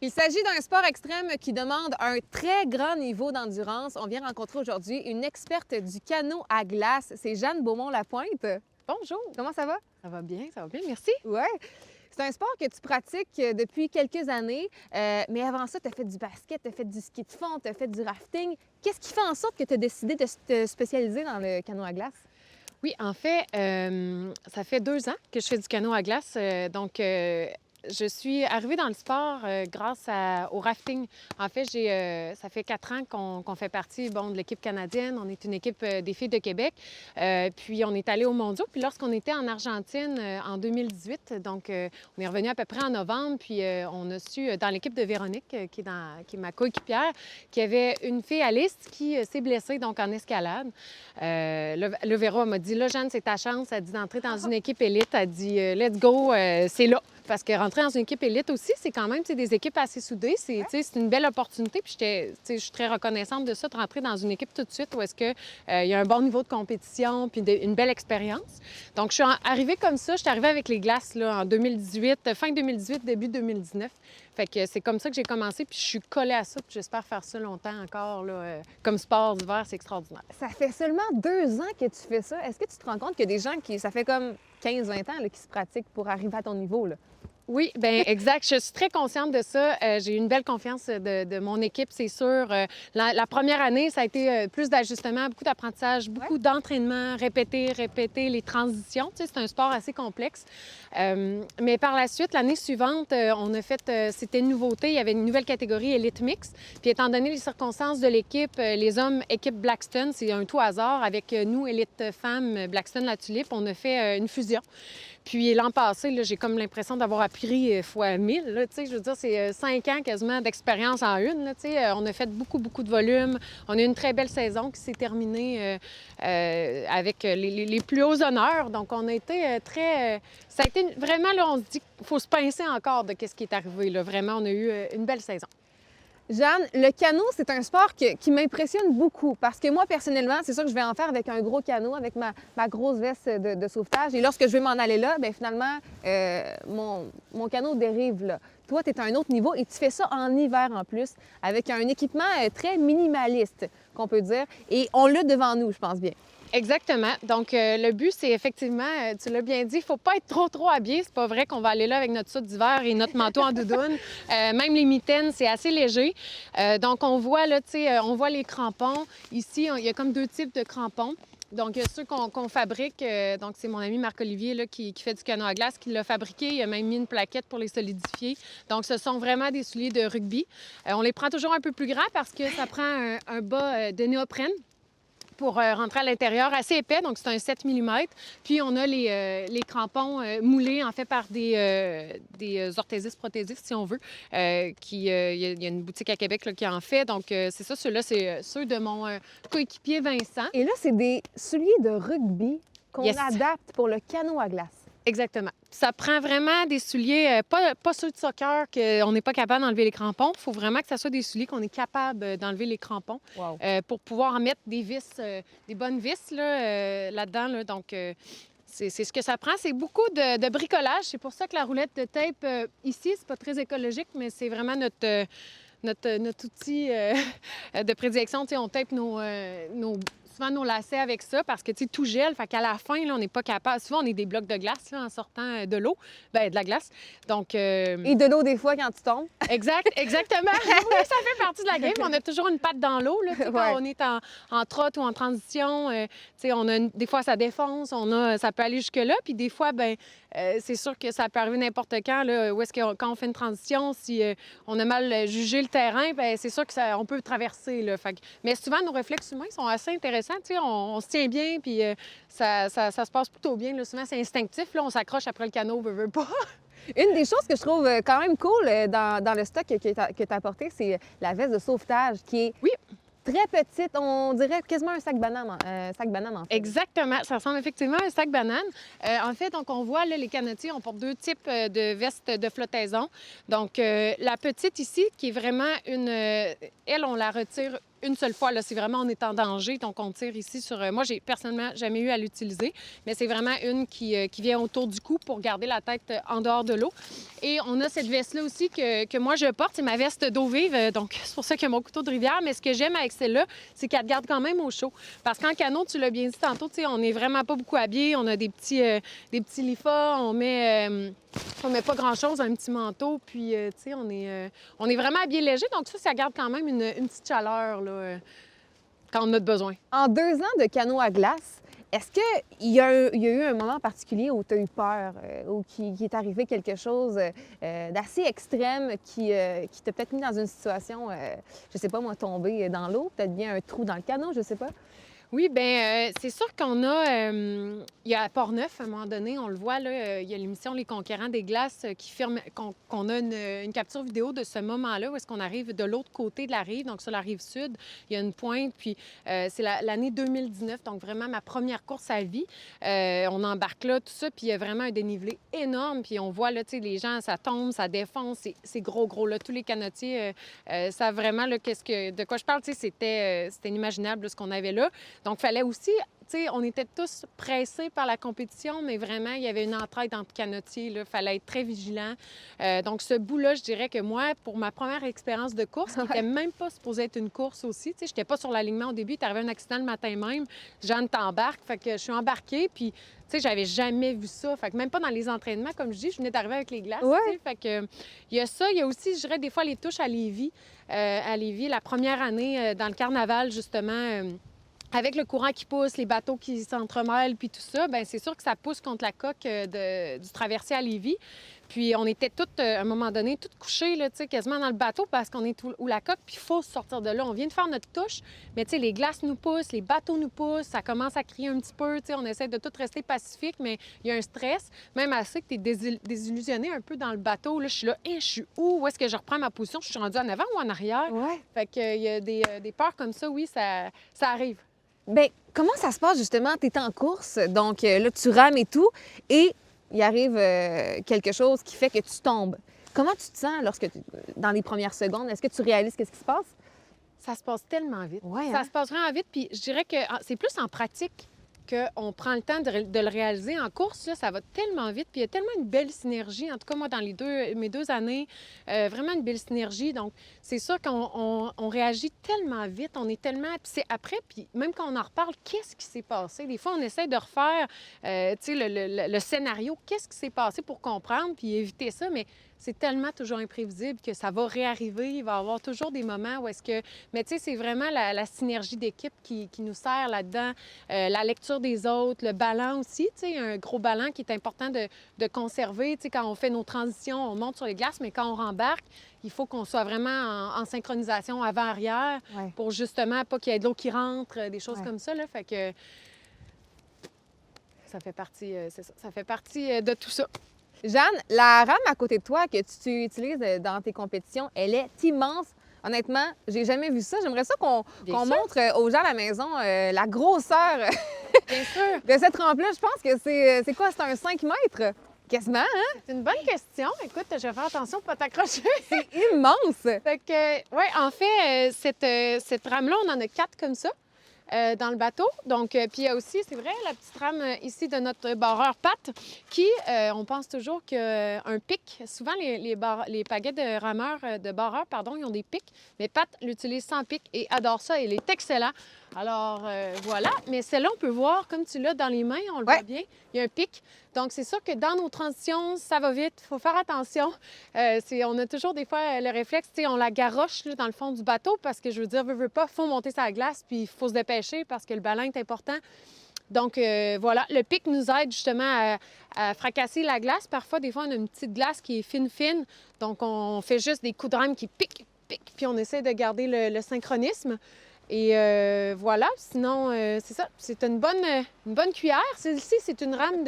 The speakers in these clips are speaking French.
Il s'agit d'un sport extrême qui demande un très grand niveau d'endurance. On vient rencontrer aujourd'hui une experte du canot à glace. C'est Jeanne Beaumont-Lapointe. Bonjour, Comment ça va? ça va bien, merci. Ouais. C'est un sport que tu pratiques depuis quelques années, mais avant ça, tu as fait du basket, tu as fait du ski de fond, tu as fait du rafting. Qu'est-ce qui fait en sorte que tu as décidé de te spécialiser dans le canot à glace? Oui, en fait, ça fait 2 ans que je fais du canot à glace. Je suis arrivée dans le sport grâce au rafting. En fait, ça fait 4 ans qu'on fait partie de l'équipe canadienne. On est une équipe des filles de Québec. Puis on est allé aux mondiaux. Puis lorsqu'on était en Argentine en 2018, donc on est revenu à peu près en novembre. Puis on a su, dans l'équipe de Véronique, qui est ma coéquipière, qu'il y avait une fille, Alice, qui s'est blessée donc en escalade. Le Véro m'a dit, là, Jeanne, c'est ta chance. Elle dit d'entrer dans une équipe élite. Elle dit, let's go, c'est là. Parce que rentrer dans une équipe élite aussi, c'est quand même des équipes assez soudées. C'est une belle opportunité. Puis je suis très reconnaissante de ça, de rentrer dans une équipe tout de suite où est-ce qu'il y a un bon niveau de compétition puis une belle expérience. Donc, je suis arrivée comme ça. Je suis arrivée avec les glaces là, en 2018, fin 2018, début 2019. Fait que c'est comme ça que j'ai commencé. Puis je suis collée à ça. Puis j'espère faire ça longtemps encore. Là, comme sport d'hiver, c'est extraordinaire. Ça fait seulement 2 ans que tu fais ça. Est-ce que tu te rends compte qu'il y a des gens ça fait comme 15-20 ans là, qui se pratiquent pour arriver à ton niveau, là? Oui, bien exact. Je suis très consciente de ça. J'ai une belle confiance de mon équipe, c'est sûr. La première année, ça a été plus d'ajustement, beaucoup d'apprentissage, beaucoup d'entraînement, répéter les transitions. Tu sais, c'est un sport assez complexe. Mais par la suite, l'année suivante, on a fait, c'était une nouveauté, il y avait une nouvelle catégorie Elite Mix. Puis étant donné les circonstances de l'équipe, les hommes, équipe Blackstone, c'est un tout hasard. Avec nous, Élite Femmes, Blackstone La Tulipe, on a fait une fusion. Puis l'an passé, là, j'ai comme l'impression d'avoir appris fois 1000. Là, je veux dire, c'est 5 ans quasiment d'expérience en une. Là, on a fait beaucoup de volume. On a eu une très belle saison qui s'est terminée avec les plus hauts honneurs. Donc, on a été très... ça a été vraiment, là, on se dit qu'il faut se pincer encore de ce qui est arrivé. Là. Vraiment, on a eu une belle saison. Jeanne, le canot, c'est un sport qui m'impressionne beaucoup parce que moi, personnellement, c'est sûr que je vais en faire avec un gros canot, avec ma grosse veste de sauvetage. Et lorsque je vais m'en aller là, bien finalement, mon canot dérive là. Toi, tu es à un autre niveau et tu fais ça en hiver en plus, avec un équipement très minimaliste, qu'on peut dire. Et on l'a devant nous, je pense bien. Exactement. Donc, le but, c'est effectivement, tu l'as bien dit, il ne faut pas être trop habillé. C'est pas vrai qu'on va aller là avec notre soude d'hiver et notre manteau en doudoune. Même les mitaines, c'est assez léger. Donc, on voit, là, tu sais, on voit les crampons. Ici, il y a comme 2 types de crampons. Donc, il y a ceux qu'on fabrique. Donc, c'est mon ami Marc-Olivier là, qui fait du canot à glace qui l'a fabriqué. Il a même mis une plaquette pour les solidifier. Donc, ce sont vraiment des souliers de rugby. On les prend toujours un peu plus grands parce que ça prend un bas de néoprène pour rentrer à l'intérieur, assez épais, donc c'est un 7 mm. Puis on a les crampons moulés, en fait, par des orthésistes prothésistes, si on veut. Il y a une boutique à Québec là, qui en fait. Donc, c'est ça, ceux-là, c'est ceux de mon coéquipier Vincent. Et là, c'est des souliers de rugby qu'on adapte pour le canot à glace. Exactement. Ça prend vraiment des souliers, pas ceux de soccer, qu'on n'est pas capable d'enlever les crampons. Il faut vraiment que ce soit des souliers qu'on est capable d'enlever les crampons pour pouvoir en mettre des vis, des bonnes vis là-dedans. Là. Donc, c'est ce que ça prend. C'est beaucoup de bricolage. C'est pour ça que la roulette de tape, ici, c'est pas très écologique, mais c'est vraiment notre outil de prédilection. Tu sais, on tape souvent nos lacets avec ça parce que, tu sais, tout gèle. Fait qu'à la fin, là, on n'est pas capable. Souvent, on est des blocs de glace là, en sortant de l'eau. Bien, de la glace. Donc... Et de l'eau, des fois, quand tu tombes. Exactement. Oui, ça fait partie de la game. On a toujours une patte dans l'eau, là, quand on est en trotte ou en transition. Tu sais, des fois, ça défonce. Ça peut aller jusque-là. Puis des fois, bien, c'est sûr que ça peut arriver n'importe quand, là, où est-ce que quand on fait une transition, si on a mal jugé le terrain, bien, c'est sûr qu'on peut traverser. Là. Mais souvent, nos réflexes humains sont assez intéressants. Tu sais, on se tient bien, puis ça se passe plutôt bien. Là. Souvent, c'est instinctif. Là, on s'accroche après le canot, veut pas. Une des choses que je trouve quand même cool dans le stock que tu as apporté, c'est la veste de sauvetage qui est très petite. On dirait quasiment un sac banane, en fait. Exactement. Ça ressemble effectivement à un sac banane. En fait, donc, on voit, là, les canotiers, on porte 2 types de vestes de flottaison. Donc, la petite ici, qui est vraiment elle, on la retire une seule fois. Là, c'est vraiment, on est en danger, donc on tire ici sur... moi, j'ai personnellement jamais eu à l'utiliser, mais c'est vraiment une qui vient autour du cou pour garder la tête en dehors de l'eau. Et on a cette veste-là aussi que moi, je porte. C'est ma veste d'eau vive, donc c'est pour ça que mon couteau de rivière. Mais ce que j'aime avec celle-là, c'est qu'elle te garde quand même au chaud. Parce qu'en canot, tu l'as bien dit tantôt, on n'est vraiment pas beaucoup habillés. On a des petits lifas, on met pas grand-chose, un petit manteau, puis on est vraiment habillés léger. Donc ça garde quand même une petite chaleur là, quand on a besoin. En 2 ans de canot à glace, est-ce qu'il y a eu un moment particulier où tu as eu peur ou qui est arrivé quelque chose d'assez extrême qui t'a peut-être mis dans une situation, je sais pas moi, tomber dans l'eau, peut-être bien un trou dans le canot, je sais pas? Oui, bien, c'est sûr qu'on a... il y a à Port-Neuf, à un moment donné, on le voit, là, il y a l'émission Les Conquérants des glaces qui firme qu'on a une capture vidéo de ce moment-là où est-ce qu'on arrive de l'autre côté de la rive, donc sur la rive sud, il y a une pointe, puis c'est l'année 2019, donc vraiment ma première course à vie. On embarque là, tout ça, puis il y a vraiment un dénivelé énorme, puis on voit, là, tu sais, les gens, ça tombe, ça défonce, c'est gros, là. Tous les canotiers savent vraiment, là, de quoi je parle, tu sais, c'était inimaginable, là, ce qu'on avait là. Donc, il fallait aussi, tu sais, on était tous pressés par la compétition, mais vraiment, il y avait une entraide entre canotiers, il fallait être très vigilant. Donc, ce bout-là, je dirais que moi, pour ma première expérience de course, qui n'était même pas supposée être une course aussi, tu sais, je n'étais pas sur l'alignement au début, il est arrivé un accident le matin même, Jeanne t'embarque, fait que je suis embarquée, puis, tu sais, j'avais jamais vu ça, fait que même pas dans les entraînements, comme je dis, je venais d'arriver avec les glaces, Ouais. tu sais, fait que il y a ça, il y a aussi, je dirais, des fois, les touches à Lévis. À Lévis, la première année, dans le carnaval, justement... avec le courant qui pousse, les bateaux qui s'entremêlent, puis tout ça, bien, c'est sûr que ça pousse contre la coque du traversier à Lévis. Puis on était toutes, à un moment donné, toutes couchées, là, quasiment dans le bateau parce qu'on est où la coque, puis il faut sortir de là. On vient de faire notre touche, mais les glaces nous poussent, les bateaux nous poussent, ça commence à crier un petit peu. On essaie de tout rester pacifique, mais il y a un stress, même assez que tu es désillusionné un peu dans le bateau. Là, je suis là, je suis où? Où est-ce que je reprends ma position? Je suis rendue en avant ou en arrière? Ouais. Fait qu'il y a des peurs comme ça, oui, ça arrive. Bien, comment ça se passe justement? Tu es en course, donc là, tu rames et tout, et il arrive quelque chose qui fait que tu tombes. Comment tu te sens dans les premières secondes? Est-ce que tu réalises qu'est-ce qui se passe? Ça se passe tellement vite. Ouais, Ça hein? se passe vraiment vite, puis je dirais que c'est plus en pratique qu'on prend le temps de le réaliser. En course, là, ça va tellement vite, puis il y a tellement une belle synergie. En tout cas, moi, dans mes 2 années, vraiment une belle synergie. Donc, c'est sûr qu'on réagit tellement vite, on est tellement... Puis c'est après, puis même quand on en reparle, qu'est-ce qui s'est passé? Des fois, on essaie de refaire, tu sais, le scénario, qu'est-ce qui s'est passé pour comprendre, puis éviter ça, mais c'est tellement toujours imprévisible que ça va réarriver. Il va y avoir toujours des moments où est-ce que... Mais tu sais, c'est vraiment la synergie d'équipe qui nous sert là-dedans. La lecture des autres, le ballon aussi, tu sais, un gros ballon qui est important de conserver. Tu sais, quand on fait nos transitions, on monte sur les glaces, mais quand on rembarque, il faut qu'on soit vraiment en synchronisation avant-arrière pour justement pas qu'il y ait de l'eau qui rentre, des choses comme ça, là. Fait que ça fait partie, c'est ça, ça fait partie de tout ça. Jeanne, la rame à côté de toi que tu utilises dans tes compétitions, elle est immense. Honnêtement, j'ai jamais vu ça. J'aimerais ça qu'on montre aux gens à la maison la grosseur Bien sûr. de cette rampe-là. Je pense que c'est quoi? C'est un 5 mètres? Quasiment, hein? C'est une bonne question. Écoute, je vais faire attention pour ne pas t'accrocher. C'est immense! Fait que, oui, en fait, cette rame-là, on en a 4 comme ça. Dans le bateau. Donc, puis il y a aussi, c'est vrai, la petite rame ici de notre barreur Pat qui, on pense toujours qu'un pic, souvent les pagaies de rameurs, de barreurs, pardon, ils ont des pics, mais Pat l'utilise sans pic et adore ça. Il est excellent. Alors, voilà. Mais celle-là, on peut voir, comme tu l'as dans les mains, on le voit bien, il y a un pic. Donc, c'est sûr que dans nos transitions, ça va vite, il faut faire attention. On a toujours des fois le réflexe, tu sais, on la garoche là, dans le fond du bateau parce que, je veux dire, veut pas, il faut monter sa glace puis il faut se dépêcher parce que le ballon est important. Donc, voilà, le pic nous aide justement à fracasser la glace. Parfois, des fois, on a une petite glace qui est fine. Donc, on fait juste des coups de rame qui piquent, puis on essaie de garder le synchronisme. Et voilà, sinon, c'est ça, c'est une bonne cuillère. Celle-ci, c'est une rame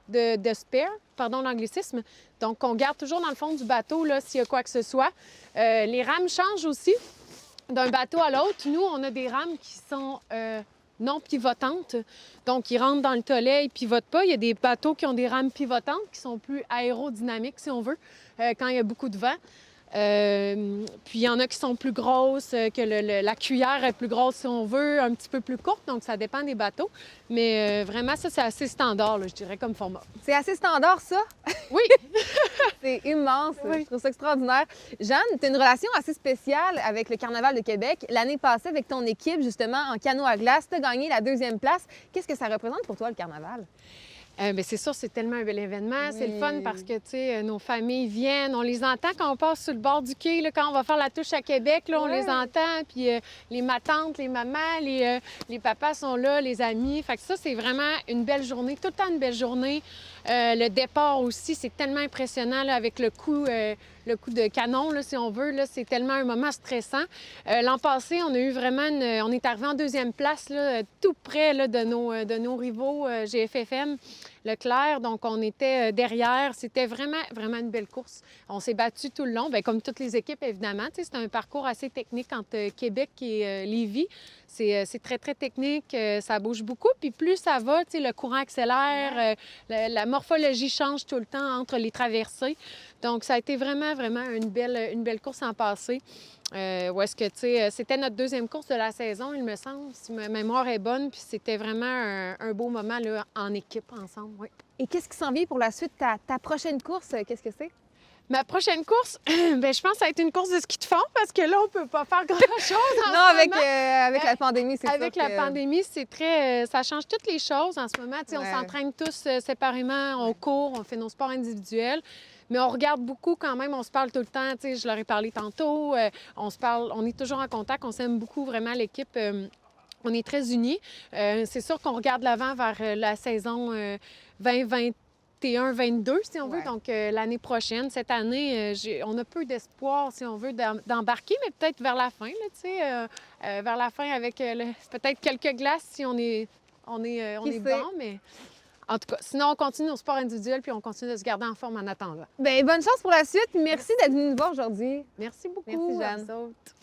de spare, pardon l'anglicisme. Donc, on garde toujours dans le fond du bateau, là, s'il y a quoi que ce soit. Les rames changent aussi d'un bateau à l'autre. Nous, on a des rames qui sont non pivotantes. Donc, ils rentrent dans le tolet, ils ne pivotent pas. Il y a des bateaux qui ont des rames pivotantes qui sont plus aérodynamiques, si on veut, quand il y a beaucoup de vent. Puis il y en a qui sont plus grosses, que la cuillère est plus grosse si on veut, un petit peu plus courte, donc ça dépend des bateaux. Mais vraiment, ça, c'est assez standard, là, je dirais, comme format. C'est assez standard, ça? Oui! C'est immense. Oui. Je trouve ça extraordinaire. Jeanne, tu as une relation assez spéciale avec le Carnaval de Québec. L'année passée, avec ton équipe, justement, en canot à glace, tu as gagné la 2e place. Qu'est-ce que ça représente pour toi, le Carnaval? Bien, c'est sûr, c'est tellement un bel événement. C'est le fun Oui. parce que, tu sais, nos familles viennent, on les entend quand on passe sur le bord du quai, là, quand on va faire la touche à Québec, là, on Ouais. les entend. Puis les matantes, les mamans, les papas sont là, les amis. Fait que ça, c'est vraiment une belle journée, tout le temps une belle journée. Le départ aussi, c'est tellement impressionnant là, avec le coup de canon, là, si on veut. Là, c'est tellement un moment stressant. L'an passé, on a eu vraiment on est arrivé en 2e place, là, tout près là, de nos rivaux GFFM. Leclerc, donc on était derrière. C'était vraiment, vraiment une belle course. On s'est battu tout le long, bien, comme toutes les équipes, évidemment. Tu sais, c'est un parcours assez technique entre Québec et Lévis. C'est très, très technique. Ça bouge beaucoup. Puis plus ça va, tu sais, le courant accélère. La morphologie change tout le temps entre les traversées. Donc, ça a été vraiment, vraiment une belle course en passé. Où est-ce que, tu sais, c'était notre 2e course de la saison, il me semble, si ma mémoire est bonne. Puis c'était vraiment un beau moment là, en équipe, ensemble, oui. Et qu'est-ce qui s'en vient pour la suite? Ta prochaine course, qu'est-ce que c'est? Ma prochaine course, bien, je pense que ça va être une course de ski de fond parce que là, on peut pas faire grand-chose en Non, ce avec, moment. avec la pandémie, c'est sûr Avec la que- pandémie, c'est très... ça change toutes les choses en ce moment. Tu sais, Ouais. on s'entraîne tous séparément, on court, on fait nos sports individuels. Mais on regarde beaucoup quand même, on se parle tout le temps. Tu sais, je leur ai parlé tantôt. On se parle, on est toujours en contact, on s'aime beaucoup vraiment l'équipe. On est très unis. C'est sûr qu'on regarde l'avant vers la saison 2021-22, si on veut. Ouais. Donc, l'année prochaine, cette année, on a peu d'espoir, si on veut, d'embarquer, mais peut-être vers la fin, là, tu sais, vers la fin avec peut-être quelques glaces si on est Qui sait? bon, mais en tout cas, sinon, on continue nos sports individuels puis on continue de se garder en forme en attendant. Bien, bonne chance pour la suite. Merci d'être venue nous voir aujourd'hui. Merci beaucoup. Merci, à Jeanne. vous autres.